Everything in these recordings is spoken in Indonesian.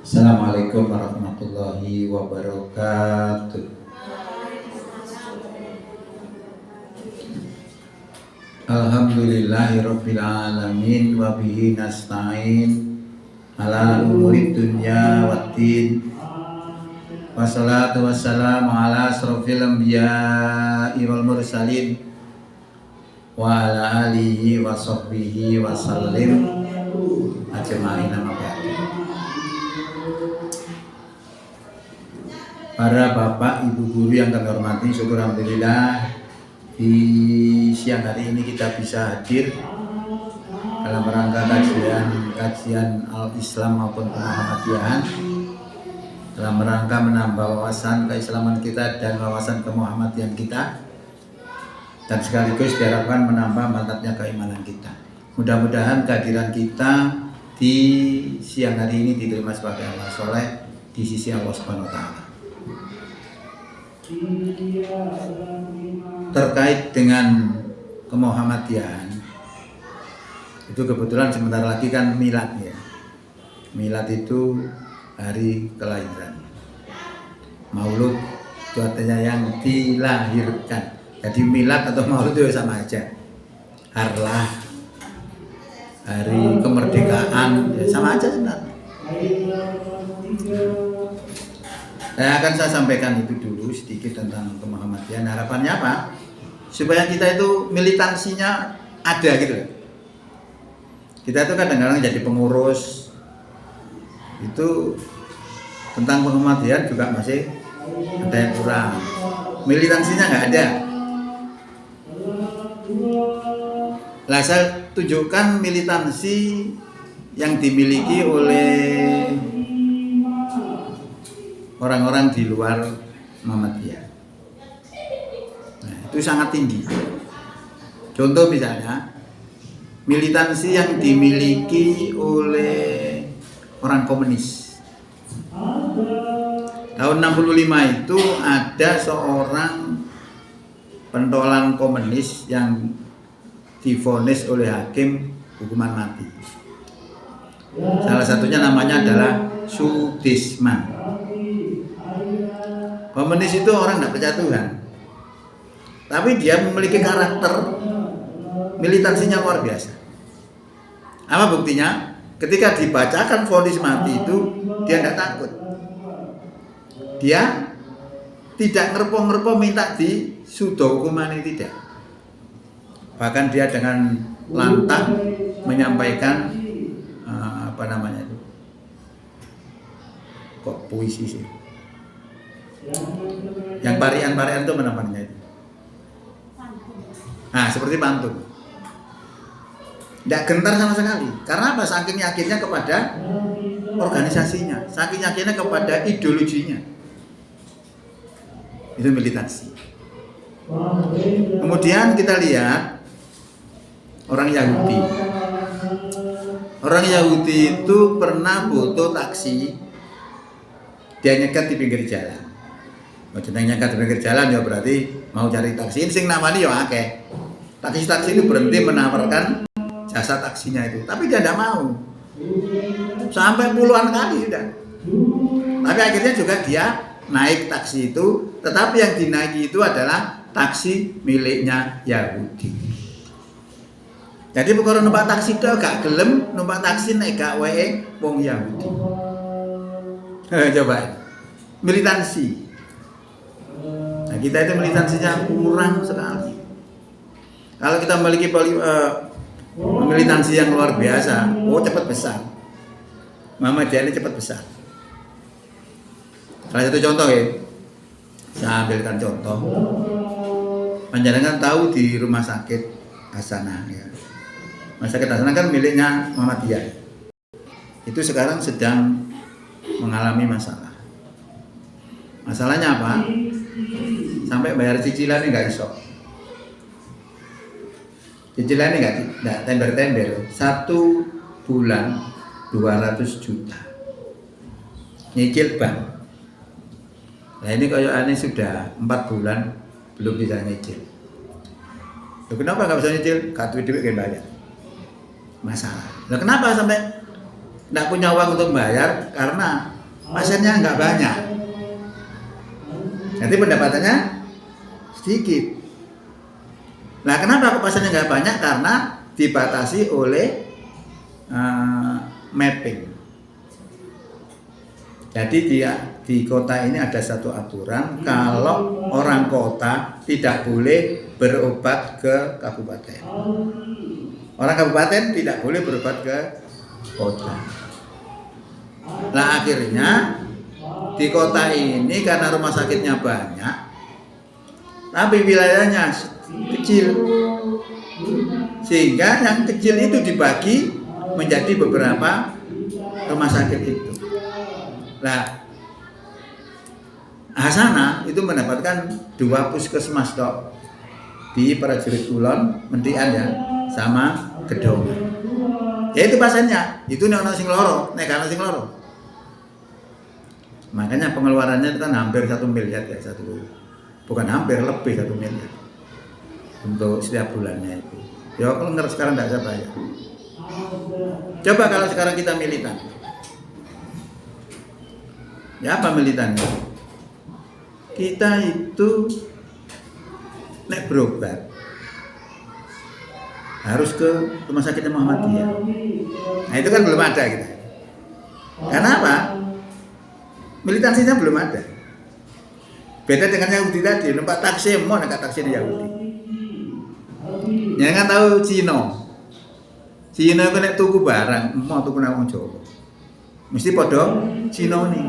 Assalamualaikum warahmatullahi wabarakatuh. Alhamdulillahirabbil alamin wa bihi nasta'in ala umuri dunya waddin. Wassalatu wassalamu ala asrofil anbiya'i wal mursalin wa ala alihi wa sahbihi wa sallim ajma'in. Amma ba'du. Para bapak, ibu guru yang kami hormati, syukur alhamdulillah di siang hari ini kita bisa hadir dalam rangka kajian Al-Islam maupun Muhammadiyahan, dalam rangka menambah wawasan keislaman kita dan wawasan kemuhammadiyahan kita, dan sekaligus diharapkan menambah mantapnya keimanan kita. Mudah-mudahan kehadiran kita di siang hari ini diterima sebagai amal soleh di sisi Allah Subhanahu wa Ta'ala. Terkait dengan kemuhammadiyahan, itu kebetulan sebentar lagi kan milad ya. Milad itu hari kelahiran. Maulud itu artinya yang dilahirkan. Jadi milad atau maulud itu sama aja. Harlah, hari kemerdekaan, ya sama aja sebenarnya. Akan saya sampaikan itu dulu sedikit tentang kemuhammadiyahan. Harapannya apa? Supaya kita itu militansinya ada gitu. Kita itu kadang-kadang jadi pengurus, itu tentang kemuhammadiyahan juga masih ada yang kurang. Militansinya nggak ada. Nah, saya tunjukkan militansi yang dimiliki oleh orang-orang di luar Muhammadiyah. Nah, itu sangat tinggi. Contoh misalnya, militansi yang dimiliki oleh orang komunis. Tahun 65 itu ada seorang pentolan komunis yang divonis oleh hakim hukuman mati. Salah satunya namanya adalah Sudirman. Komunis itu orang tidak percaya Tuhan, tapi dia memiliki karakter militansinya luar biasa. Apa buktinya? Ketika dibacakan vonis mati itu, dia tidak takut. Dia tidak ngerpo-ngerpo minta disudo hukuman ini, tidak. Bahkan dia dengan lantang menyampaikan apa namanya itu? Kok puisi sih? Yang parian-parian itu namanya itu. Nah, seperti pantun. Tidak gentar sama sekali. Karena apa? Saking yakinnya kepada organisasinya, saking yakinnya kepada ideologinya. Itu militansi. Kemudian kita lihat orang Yahudi. Orang Yahudi itu pernah foto taksi, dia nyekat di pinggir jalan. Mau nyekat di pinggir jalan ya berarti mau cari taksi. Ini sing namanya ya akeh. Taksi-taksi itu berhenti menawarkan jasa taksinya itu, tapi dia tidak mau. Sampai puluhan kali sudah. Tapi akhirnya juga dia naik taksi itu, tetapi yang dinaiki itu adalah taksi miliknya Yahudi. Jadi perkara numpak taksi itu gak gelem numpak taksi naik gak wae wong Yahudi. Coba militansi. Nah, kita itu militansinya kurang sekali. Kalau kita memiliki militansi yang luar biasa, cepat besar. Muhammadiyah ini cepat besar. Salah satu contoh ya, saya ambilkan contoh. Panjenengan tahu di rumah sakit Hasanah ya. Rumah sakit Hasanah kan miliknya Muhammadiyah. Itu sekarang sedang mengalami masalah. Masalahnya apa? Sampai bayar cicilannya nggak iso. Cicilannya nggak tender-tender. 1 bulan 200 juta. Nyicil bank. Nah ini kayak aneh sudah 4 bulan belum bisa nyicil. Loh, kenapa nggak bisa nyicil? Kartu duit kan banyak. Masalah. Nah kenapa sampai nggak punya uang untuk bayar karena pasiennya nggak banyak. Jadi pendapatannya sedikit. Nah, kenapa kok pasiennya nggak banyak? Karena dibatasi oleh mapping. Jadi di kota ini ada satu aturan, kalau orang kota tidak boleh berobat ke kabupaten. Orang kabupaten tidak boleh berobat ke kota. Nah, akhirnya di kota ini karena rumah sakitnya banyak, tapi wilayahnya kecil, sehingga yang kecil itu dibagi menjadi beberapa rumah sakit itu. Nah, Hasanah itu mendapatkan 2 puskesmas dok di Prajurit Kulon, Mentian ya, sama Gedong. Ya itu pasiennya, itu nek ana sing loro, nek ana sing loro. Makanya pengeluarannya itu kan hampir 1 miliar ya, bukan hampir, lebih 1 miliar untuk setiap bulannya itu. Ya kalau sekarang tidak bisa bayar. Coba kalau sekarang kita militan. Ya apa militannya? Kita itu nek berobat harus ke rumah sakit Muhammadiyah. Nah itu kan belum ada kita. Karena apa? Militansinya belum ada. Beda dengan Yahudi tadi, numpak taksi mau naik taksi Yahudi. Jangan tahu Cina. Cina itu nek tuku barang, mau tuku nang wong Jawa. Mesti podo Cina nih.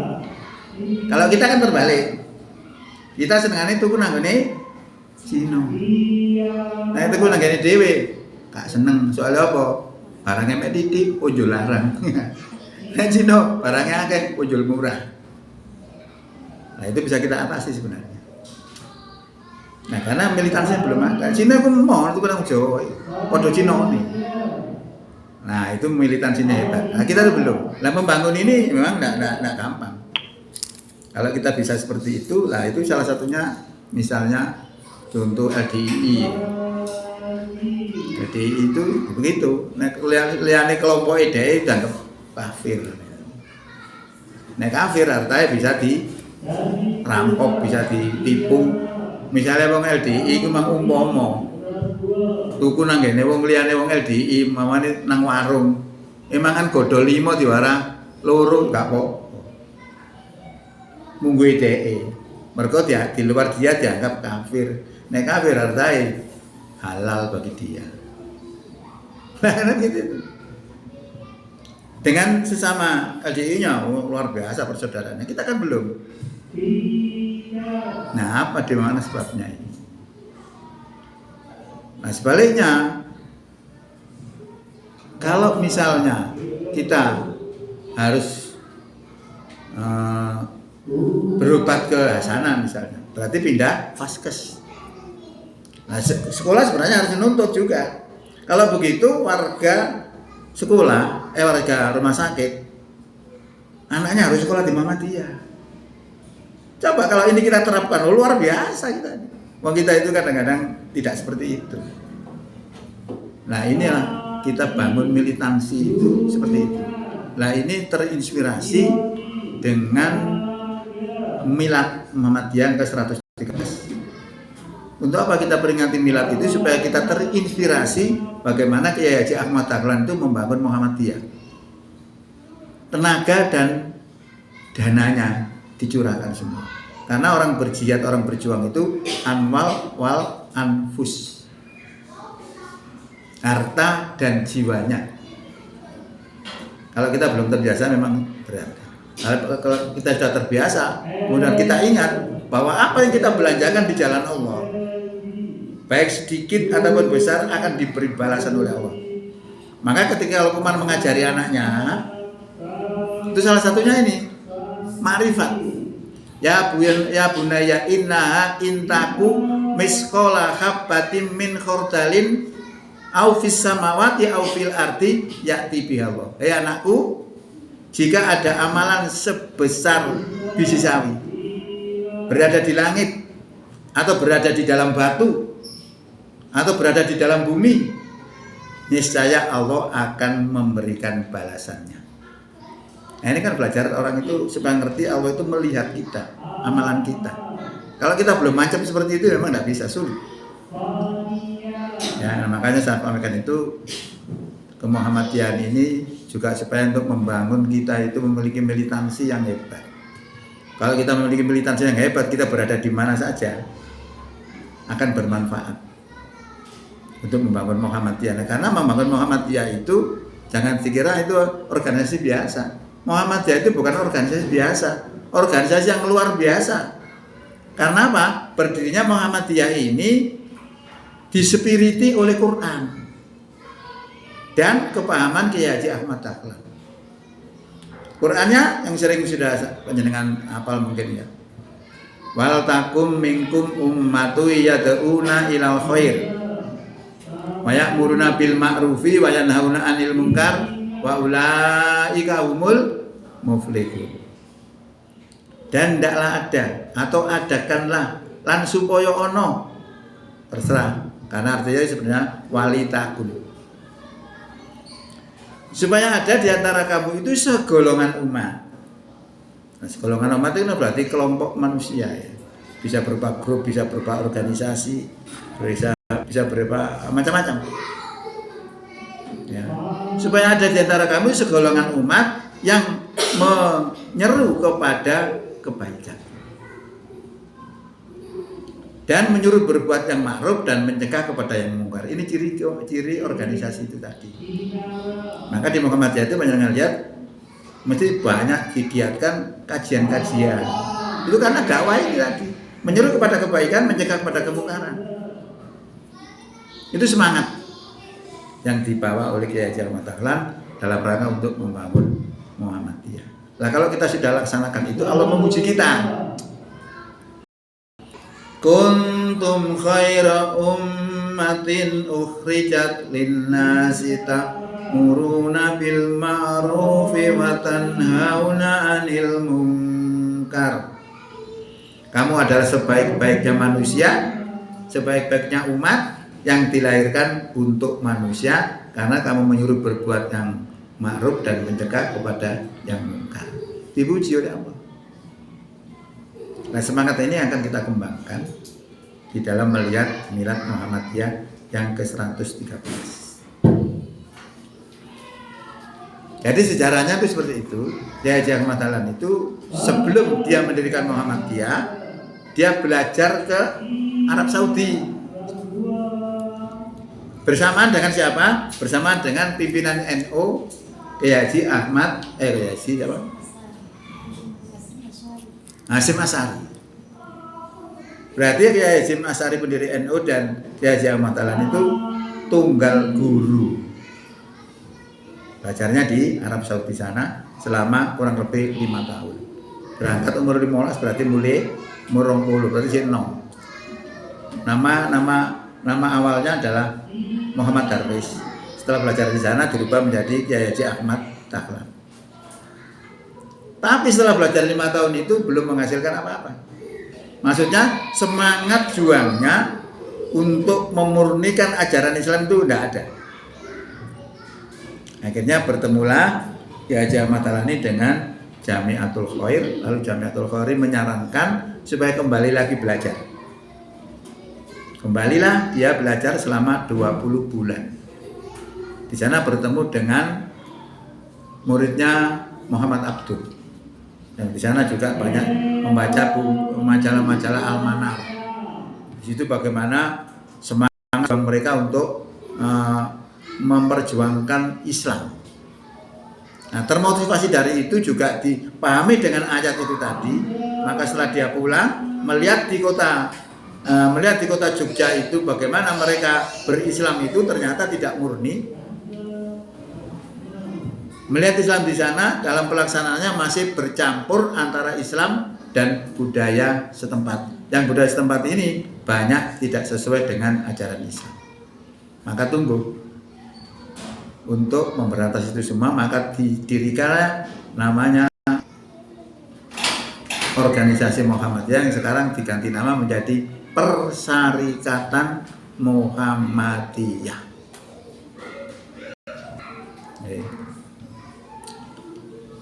Kalau kita kan terbalik. Kita senengane tuku nang ngene Cina. Nah tuku nang ngene dhewe gak seneng, soalnya apa? Barangnya mek titik, ojol larang. Nek Cina barangnya akeh, ojol murah. Nah itu bisa kita atasi sebenarnya. Nah karena militansinya belum ada. Cina pun mau tuku nang Jawa, podo Cina nih. Nah itu militansinya hebat. Nah kita tuh belum. Nah membangun ini memang nggak gampang. Kalau kita bisa seperti itu, lah itu salah satunya misalnya contoh LDII. LDII itu begitu. Nah liane kelompok ide dianggap kafir. Nah kafir artinya bisa dirampok, bisa ditipu. Misalnya wong LDII itu mang umpama tuku nang ngene wong liyane wong LDII mamane nang warung. Emang kan godho 5 diwara loro gak apa. Munggu ide. Mergo dia di luar dia dianggap kafir. Nek kafir artinya halal bagi dia. Nah, gitu. Dengan sesama LDII-nya luar biasa persaudaraannya. Kita kan belum. Nah, apa di mana sebabnya ini? Nah, sebaliknya kalau misalnya kita harus berobat ke Hasanah misalnya, berarti pindah vaskes. Nah, sekolah sebenarnya harus menuntut juga. Kalau begitu warga sekolah, warga rumah sakit, anaknya harus sekolah di Muhammadiyah. Coba kalau ini kita terapkan, luar biasa kita. Wong kita itu kadang-kadang tidak seperti itu. Nah inilah kita bangun militansi itu seperti itu. Nah ini terinspirasi dengan Milad Muhammadiyah ke-113. Untuk apa kita peringati milad itu? Supaya kita terinspirasi bagaimana Kiai Haji Ahmad Dahlan itu membangun Muhammadiyah. Tenaga dan dananya dicurahkan semua. Karena orang berjihad, orang berjuang itu anwal wal anfus. Harta dan jiwanya. Kalau kita belum terbiasa memang berat. Kalau kita sudah terbiasa, kemudian kita ingat bahwa apa yang kita belanjakan di jalan Allah, baik sedikit ataupun besar, akan diberi balasan oleh Allah. Maka ketika Luqman mengajari anaknya, itu salah satunya ini, ma'rifat. Ya bunayya innaha intaku misqala habbatin min khordalin au fis samawati au fil ardi ya'ti bihallah. Hei anakku, jika ada amalan sebesar biji sawi berada di langit atau berada di dalam batu atau berada di dalam bumi, niscaya Allah akan memberikan balasannya. Nah, ini kan belajar orang itu supaya ngerti Allah itu melihat kita, amalan kita. Kalau kita belum macam seperti itu memang tidak bisa, sulit. Ya, makanya saya pamerkan itu kemuhammadiyahan ini juga supaya untuk membangun kita itu memiliki militansi yang hebat. Kalau kita memiliki militansi yang hebat, kita berada di mana saja akan bermanfaat untuk membangun Muhammadiyah. Karena membangun Muhammadiyah itu jangan dikira itu organisasi biasa. Muhammadiyah itu bukan organisasi biasa, organisasi yang luar biasa. Karena apa? Berdirinya Muhammadiyah ini disepiriti oleh Quran dan kepahaman Kiai Haji Ahmad Dahlan. Qurannya yang sering sudah panjenengan hafal mungkin ya. Wal takum minkum ummatu yad'una ilal khair wa ya'muruna bil ma'rufi wa yanhauna 'anil munkar wa ulaika humul muflihun. Dan ndaklah ada atau adakanlah lan supaya ono, terserah, karena artinya sebenarnya wali takun, supaya ada di antara kamu itu segolongan umat. Nah, segolongan umat itu berarti kelompok manusia ya. Bisa berupa grup, bisa berupa organisasi, bisa berupa macam-macam. Ya. Supaya ada di antara kamu segolongan umat yang menyeru kepada kebaikan dan menyuruh berbuat yang ma'ruf dan mencegah kepada yang mungkar. Ini ciri organisasi itu tadi. Maka di Muhammadiyah itu banyak lihat mesti banyak digiatkan kajian-kajian. Itu karena dakwah ini tadi, menyuruh kepada kebaikan, mencegah kepada kemungkaran. Itu semangat yang dibawa oleh Kiai Haji Ahmad Dahlan dalam rangka untuk membangun Muhammadiyah. Nah, kalau kita sudah laksanakan itu, Allah memuji kita. Kuntum khaira ummatin ukhrijat linnasi ta'muruna bil ma'rufi wa tanhauna 'anil munkar. Kamu adalah sebaik-baiknya manusia, sebaik-baiknya umat yang dilahirkan untuk manusia, karena kamu menyuruh berbuat yang ma'ruf dan mencegah kepada yang mungkar. Dipuji oleh Allah. Nah, semangat ini akan kita kembangkan di dalam melihat milad Muhammadiyah yang ke-113. Jadi sejarahnya itu seperti itu. Kiai Haji Ahmad Dahlan itu sebelum dia mendirikan Muhammadiyah, dia belajar ke Arab Saudi. Bersamaan dengan siapa? Bersamaan dengan pimpinan NU Kiai Haji Ahmad Kiai Haji siapa? Hasyim Asy'ari. Berarti Kiai Hasyim Asy'ari pendiri NU dan Kiai Haji Ahmad Dahlan itu tunggal guru. Belajarnya di Arab Saudi sana selama kurang lebih 5 tahun. Berangkat umur 15 berarti mulai umur 20 berarti 6. Nama awalnya adalah Muhammad Darwis. Setelah belajar di sana dirubah menjadi Kiai Haji Ahmad Dahlan. Tapi setelah belajar 5 tahun itu belum menghasilkan apa-apa. Maksudnya semangat juangnya untuk memurnikan ajaran Islam itu tidak ada. Akhirnya bertemulah Kiai Haji Ahmad Dahlan ini dengan Jamiatul Khair. Lalu Jamiatul Khair menyarankan supaya kembali lagi belajar. Kembalilah dia belajar selama 20 bulan. Di sana bertemu dengan muridnya Muhammad Abdul. Dan di sana juga banyak membaca majalah-majalah Al-Manar. Di situ bagaimana semangat mereka untuk memperjuangkan Islam. Nah, termotivasi dari itu juga dipahami dengan ayat itu tadi. Maka setelah dia pulang melihat di kota Jogja itu bagaimana mereka berislam itu ternyata tidak murni. Melihat Islam di sana dalam pelaksanaannya masih bercampur antara Islam dan budaya setempat. Yang budaya setempat ini banyak tidak sesuai dengan ajaran Islam. Maka tunggu untuk memberantas itu semua, maka didirikanlah namanya organisasi Muhammadiyah yang sekarang diganti nama menjadi Persyarikatan Muhammadiyah.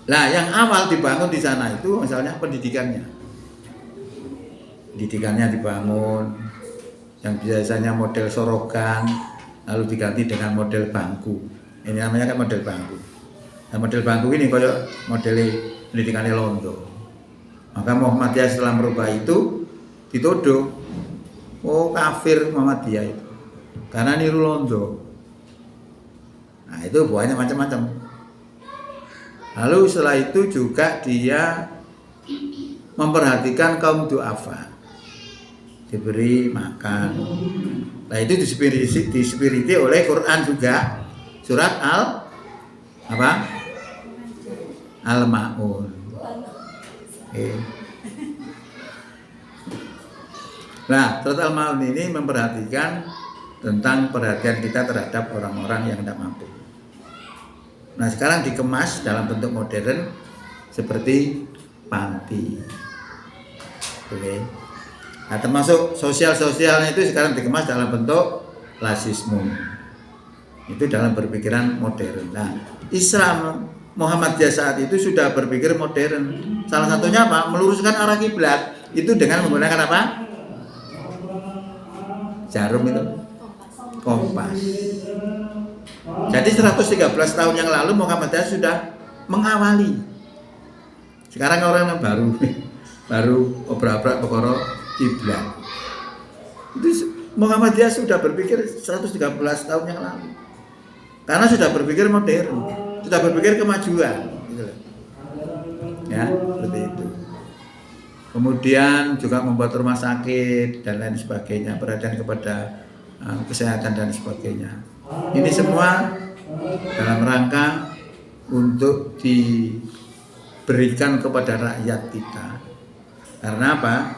Nah, yang awal dibangun di sana itu misalnya pendidikannya. Pendidikannya dibangun yang biasanya model sorogan lalu diganti dengan model bangku. Ini namanya kan model bangku. Nah, model bangku ini kayak model pendidikannya Londo. Maka Muhammadiyah setelah merubah itu dituduh, oh kafir Muhammadiyah itu karena niru Londo. Nah, itu buahnya macam-macam. Lalu setelah itu juga dia memperhatikan kaum du'afa, diberi makan. Nah, itu disepiriti oleh Quran juga, surat Al-Ma'un. Okay. Nah, surat Al-Ma'un ini memperhatikan tentang perhatian kita terhadap orang-orang yang tidak mampu. Nah, sekarang dikemas dalam bentuk modern seperti panti. Oke. Nah, termasuk sosialnya itu sekarang dikemas dalam bentuk lasisme. Itu dalam berpikiran modern. Nah, Islam Muhammadiyah saat itu sudah berpikir modern. Salah satunya apa? Meluruskan arah kiblat. Itu dengan menggunakan apa? Jarum itu. Kompas. Jadi 113 tahun yang lalu Muhammadiyah sudah mengawali. Sekarang orang yang baru obrak-abrak perkara kiblat. Itu Muhammadiyah sudah berpikir 113 tahun yang lalu. Karena sudah berpikir modern, sudah berpikir kemajuan, gitu. Ya, seperti itu. Kemudian juga membuat rumah sakit dan lain sebagainya, perhatian kepada kesehatan dan sebagainya. Ini semua dalam rangka untuk diberikan kepada rakyat kita. Karena apa?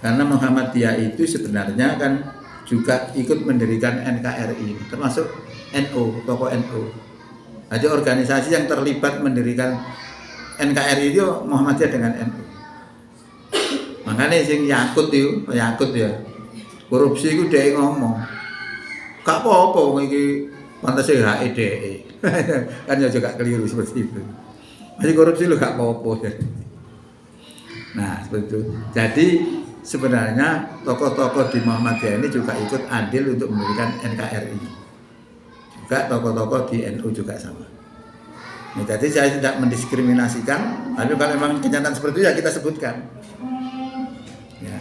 Karena Muhammadiyah itu sebenarnya kan juga ikut mendirikan NKRI, termasuk NU, tokoh NU. Jadi organisasi yang terlibat mendirikan NKRI itu Muhammadiyah dengan NU. Makanya sing yakut ya. Korupsi itu dia ngomong. Gak apa-apa iki pantasnya HEDE. Kan ya juga keliru seperti itu. Masih korupsi lu gak apa-apa. Nah, seperti itu. Jadi sebenarnya tokoh-tokoh di Muhammadiyah ini juga ikut andil untuk mendirikan NKRI. Juga tokoh-tokoh di NU juga sama. Nah, jadi saya tidak mendiskriminasikan, tapi kalau memang kenyataan seperti itu ya kita sebutkan. Ya.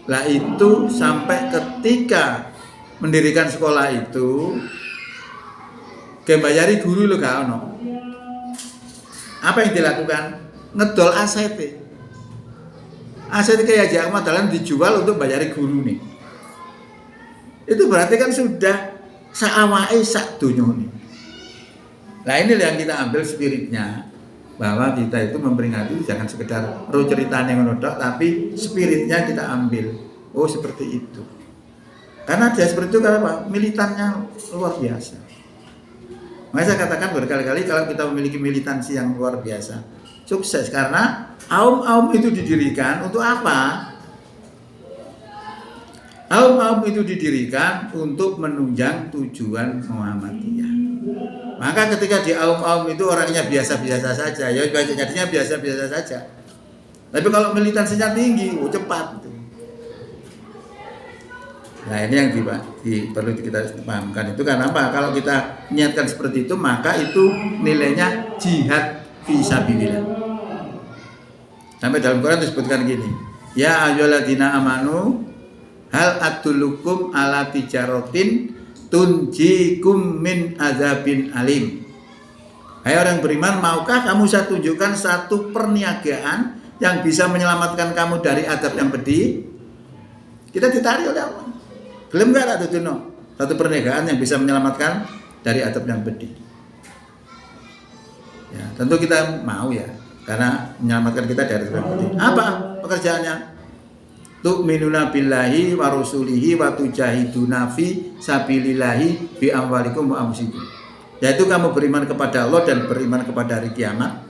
Lah itu sampai ketika mendirikan sekolah itu bayari guru lo gak ono. Apa yang dilakukan? Ngedol aset. Aset kayak Haji Ahmad Dahlan dijual untuk bayari guru nih. Itu berarti kan sudah saawake sak donya nih. Nah, ini yang kita ambil spiritnya, bahwa kita itu memperingati jangan sekedar ro ceritane ngono tok, tapi spiritnya kita ambil. Oh, seperti itu. Karena dia seperti itu karena apa? Militannya luar biasa. Makanya saya katakan berkali-kali kalau kita memiliki militansi yang luar biasa, sukses karena Aum itu didirikan untuk apa? Aum itu didirikan untuk menunjang tujuan Muhammadiyah. Maka ketika di Aum itu orangnya biasa-biasa saja, ya jadinya biasa-biasa saja. Tapi kalau militansinya tinggi, cepat. Nah, ini yang perlu kita pahamkan itu karena apa? Kalau kita niatkan seperti itu, maka itu nilainya jihad fisabilillah. Sampai dalam Quran disebutkan gini, ya ayyuhalladzina amanu hal adullukum ala tijaratin tunjikum min azabin alim. Hai orang beriman, maukah kamu saya tunjukkan satu perniagaan yang bisa menyelamatkan kamu dari azab yang pedih? Kita ditarik oleh Allah. Belum enggak ada satu perniagaan yang bisa menyelamatkan dari azab yang pedih. Ya, tentu kita mau ya, karena menyelamatkan kita dari azab yang pedih. Apa pekerjaannya? Tu'minuna billahi wa rusulihi wa tujahiduna fi sabilillahi bi amwalikum wa anfusikum. Yaitu kamu beriman kepada Allah dan beriman kepada hari kiamat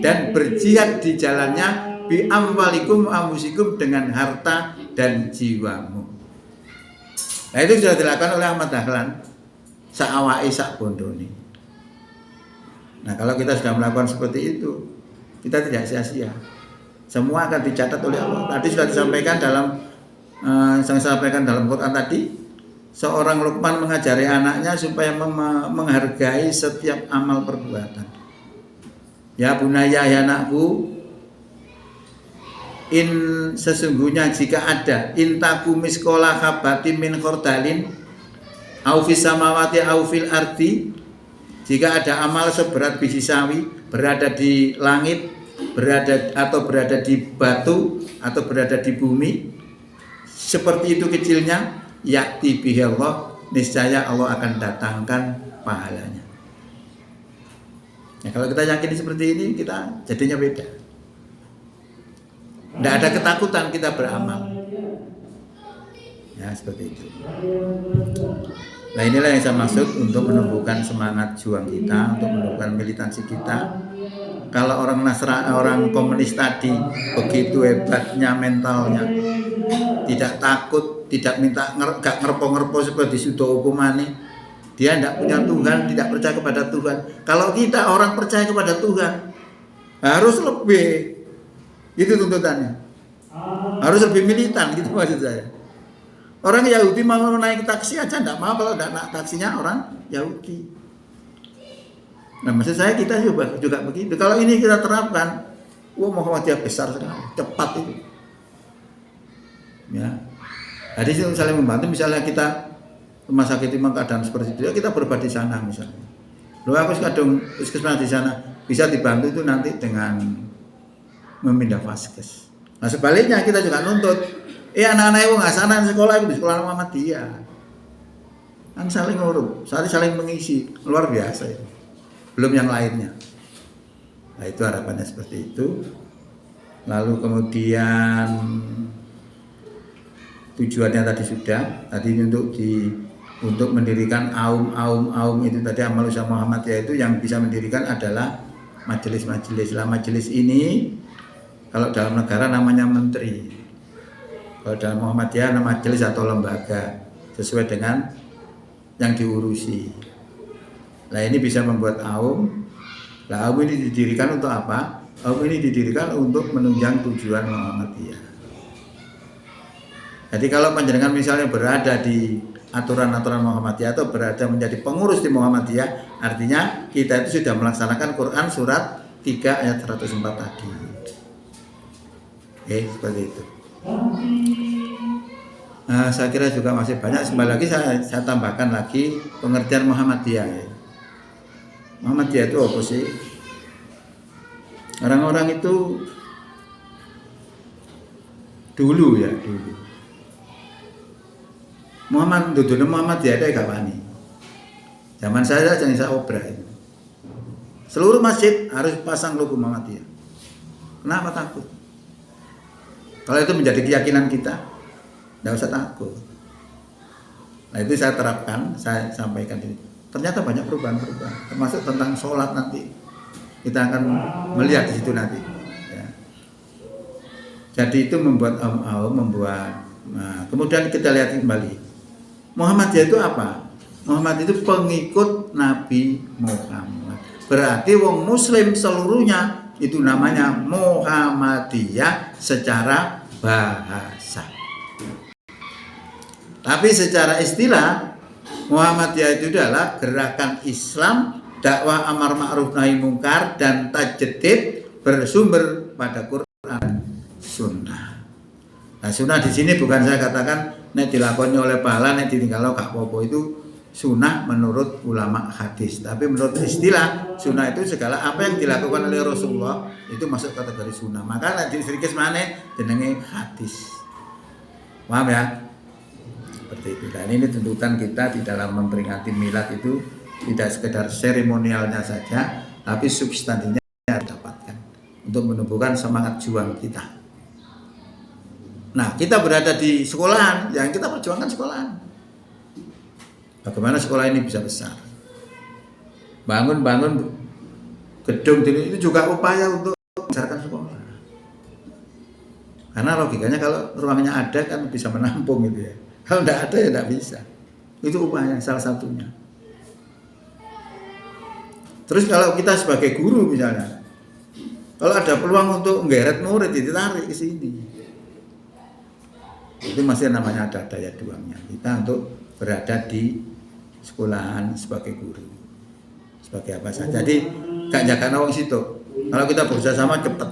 dan berjihad di jalannya bi amwalikum wa anfusikum dengan harta dan jiwamu. Nah, itu sudah dilakukan oleh Ahmad Dahlan saawake sak bondone. Nah, kalau kita sudah melakukan seperti itu, kita tidak sia-sia. Semua akan dicatat oleh Allah. Tadi sudah disampaikan saya sampaikan dalam Quran tadi, seorang Luqman mengajari anaknya supaya menghargai setiap amal perbuatan. Ya bunayya, ya anakku, sesungguhnya jika ada intaku miskola habati min khordalin au fis samawati au fil ardi, jika ada amal seberat biji sawi berada di langit, berada di batu atau berada di bumi, seperti itu kecilnya, ya'ti bihi Allah, niscaya Allah akan datangkan pahalanya. Nah, kalau kita yakini seperti ini, kita jadinya beda. Tidak ada ketakutan kita beramal. Ya, seperti itu. Nah, inilah yang saya maksud untuk menumbuhkan semangat juang kita, untuk menumbuhkan militansi kita. Kalau orang Nasrani, orang komunis tadi begitu hebatnya mentalnya, tidak takut, tidak minta gak ngerpo-ngerpo seperti sudo hukumane. Dia tidak punya Tuhan, tidak percaya kepada Tuhan. Kalau kita orang percaya kepada Tuhan, harus lebih, itu tuntutannya. Harus lebih militan, gitu maksud saya. Orang Yahudi mau naik taksi aja tidak mau kalau tidak naik taksinya orang Yahudi. Nah, maksud saya kita juga begitu. Kalau ini kita terapkan, Muhammadiyah besar sekali, cepat itu. Ya. Jadi saling membantu. Misalnya kita rumah sakit memang keadaan seperti itu, ya kita berobat di sana misalnya. Lalu aku kadang puskesmas di sana bisa dibantu itu nanti dengan memindah vaskes. Nah sebaliknya kita juga nuntut, anak-anak itu nggak sana sekolah itu di sekolah Muhammadiyah. Kan saling ngurut, saling mengisi, luar biasa itu. Belum yang lainnya. Nah itu harapannya seperti itu. Lalu kemudian tujuannya tadi sudah, tadi untuk mendirikan aum itu tadi amal usaha Muhammadiyah itu yang bisa mendirikan adalah majelis-majelis. Lah majelis ini kalau dalam negara namanya menteri. Kalau dalam Muhammadiyah nama majelis atau lembaga sesuai dengan yang diurusi. Nah ini bisa membuat aum. Nah aum ini didirikan untuk apa? Aum ini didirikan untuk menunjang tujuan Muhammadiyah. Jadi kalau panjenengan misalnya berada di aturan-aturan Muhammadiyah atau berada menjadi pengurus di Muhammadiyah, artinya kita itu sudah melaksanakan Quran surat 3 ayat 104 tadi. Seperti itu. Nah, saya kira juga masih banyak. Kembali lagi saya tambahkan lagi pengertian Muhammadiyah. Muhammadiyah itu apa sih? Orang-orang itu dulu Muhammadiyah ada gak wani. Zaman saya jangan saya obrak itu. Seluruh masjid harus pasang logo Muhammadiyah. Kenapa takut? Kalau itu menjadi keyakinan kita, tidak usah takut. Nah itu saya terapkan, saya sampaikan ini. Ternyata banyak perubahan-perubahan, termasuk tentang sholat nanti. Kita akan melihat di situ nanti. Ya. Jadi itu membuat Nah, kemudian kita lihat kembali. Muhammadiyah itu apa? Muhammad itu pengikut Nabi Muhammad. Berarti wong muslim seluruhnya itu namanya Muhammadiyah secara bahasa. Tapi secara istilah Muhammadiyah itu adalah gerakan Islam, dakwah amar ma'ruf nahi mungkar dan tajdid bersumber pada Quran Sunnah. Nah, sunnah di sini bukan saya katakan nek dilakoni oleh pahala, nek ditinggal gak apa-apa, itu sunnah menurut ulama hadis. Tapi menurut istilah sunnah itu segala apa yang dilakukan oleh Rasulullah itu masuk kategori sunnah. Maka nek sedikit maneh jenenge hadis. Paham ya? Seperti itu. Dan ini tuntutan kita di dalam memperingati milad itu tidak sekedar seremonialnya saja, tapi substansinya didapatkan untuk menumbuhkan semangat juang kita. Nah, kita berada di sekolahan, yang kita perjuangkan sekolahan. Bagaimana sekolah ini bisa besar? Bangun gedung itu juga upaya untuk membesarkan sekolah. Karena logikanya kalau ruangnya ada kan bisa menampung gitu ya. Kalau tidak ada ya tidak bisa. Itu upaya salah satunya. Terus kalau kita sebagai guru misalnya, kalau ada peluang untuk menggeret murid, ditarik ke sini. Itu masih namanya ada daya juangnya. Kita untuk berada di sekolahan sebagai guru, sebagai apa saja. Jadi gak jaga nawang situ. Kalau kita berusaha sama cepet.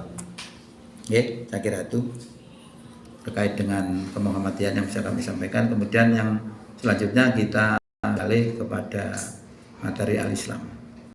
Ya, saya kira itu terkait dengan kemuhammadiyaan yang bisa kami sampaikan. Kemudian yang selanjutnya kita alih kepada materi al-Islam.